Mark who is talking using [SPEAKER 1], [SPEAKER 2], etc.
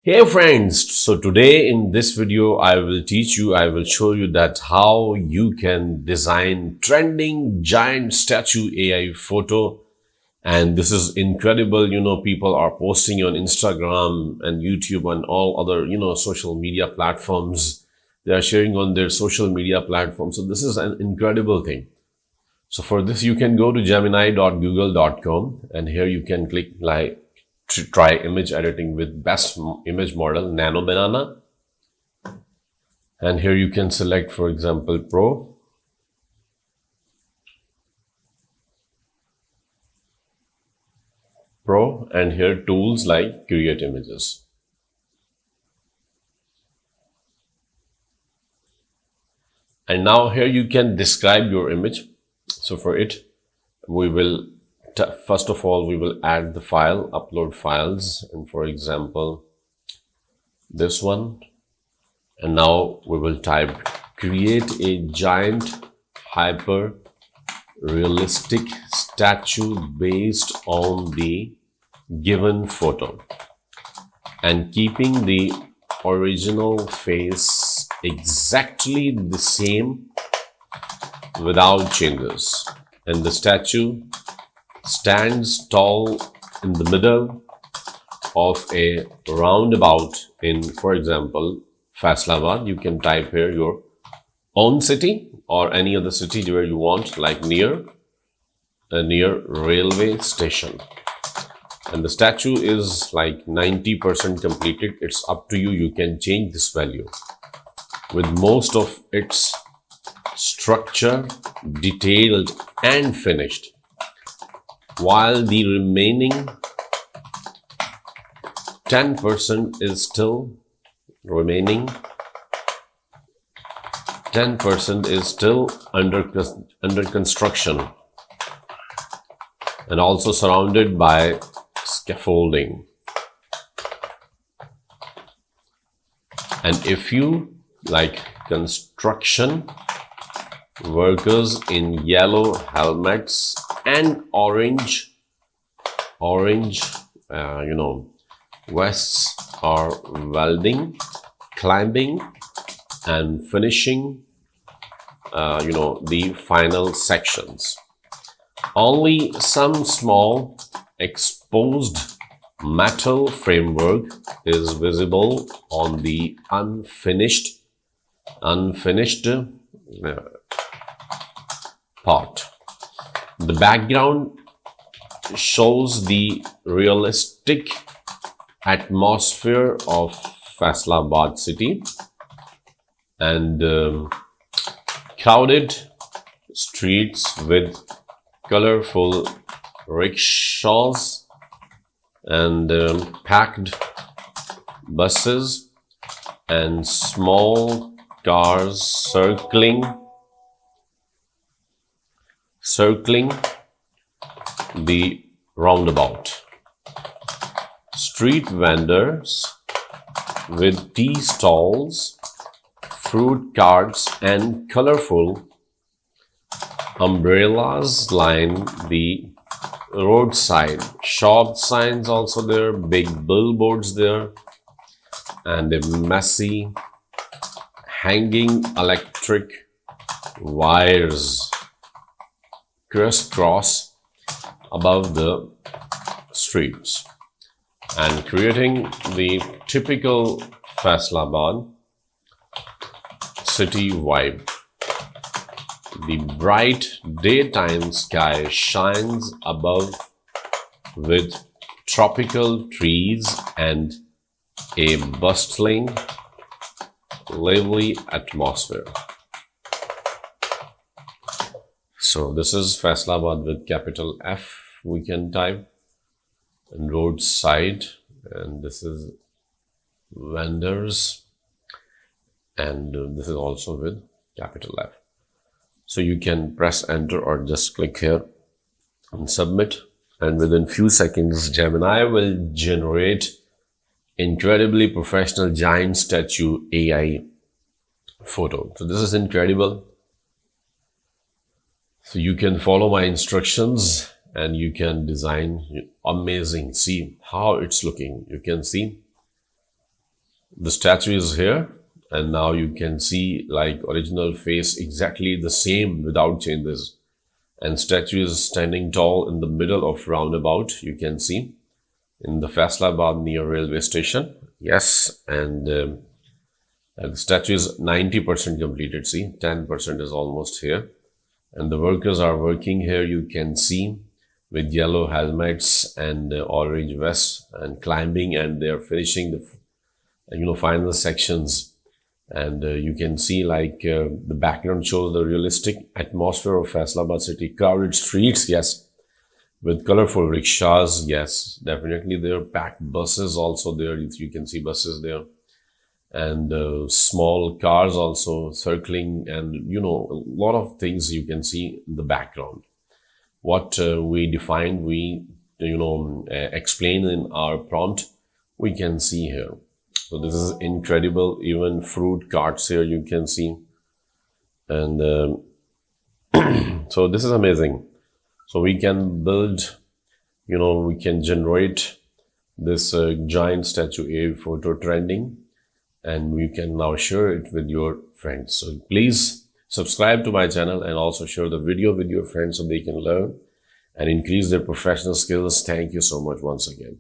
[SPEAKER 1] Hey friends, so today in this video I will show you that how you can design trending giant statue AI photo. And this is incredible. People are posting on Instagram and YouTube and all other, social media platforms. They are sharing on their social media platforms. So this is an incredible thing. So for this, you can go to gemini.google.com and here you can click like to try image editing with best image model Nano Banana. And here you can select, for example, Pro, and here tools like create images. And now here you can describe your image. So for it, we will first of all, we will add the file, upload files, and for example, this one. And now we will type create a giant hyper realistic statue based on the given photo and keeping the original face exactly the same without changes. And the statue stands tall in the middle of a roundabout in, for example, Faisalabad. You can type here your own city or any other city where you want, like near a near railway station. And the statue is like 90% completed. It's up to you. You can change this value with most of its structure detailed and finished, while the remaining 10% is still under construction and also surrounded by scaffolding. And if you like construction workers in yellow helmets and orange vests are welding, climbing and finishing the final sections. Only some small exposed metal framework is visible on the unfinished part. The background shows the realistic atmosphere of Faisalabad city and crowded streets with colorful rickshaws and packed buses and small cars circling the roundabout. Street vendors with tea stalls, fruit carts and colorful umbrellas line the roadside. Shop signs also there, big billboards there, and a messy hanging electric wires crisscross above the streets and creating the typical Faisalabad city vibe. The bright daytime sky shines above with tropical trees and a bustling, lively atmosphere. So this is Faisalabad with capital F, we can type, and roadside, and this is vendors, and this is also with capital F. So you can press enter or just click here and submit, and within few seconds Gemini will generate incredibly professional giant statue AI photo. So this is incredible. So you can follow my instructions and you can design amazing. See how it's looking. You can see the statue is here, and now you can see like original face exactly the same without changes. And statue is standing tall in the middle of roundabout, you can see, in the Faisalabad near railway station. Yes, and the statue is 90% completed. See, 10% is almost here. And the workers are working here, you can see, with yellow helmets and orange vests and climbing, and they are finishing the final sections. And you can see like the background shows the realistic atmosphere of Faisalabad city. Crowded streets, yes, with colorful rickshaws, yes, definitely there. Packed buses also there, you can see buses there, and small cars also circling, and a lot of things you can see in the background. What we defined, we explain in our prompt, we can see here. So this is incredible. Even fruit carts here you can see, and so this is amazing. So we can build, we can generate this giant statue AI photo trending, and we can now share it with your friends. So please subscribe to my channel and also share the video with your friends so they can learn and increase their professional skills. Thank you so much once again.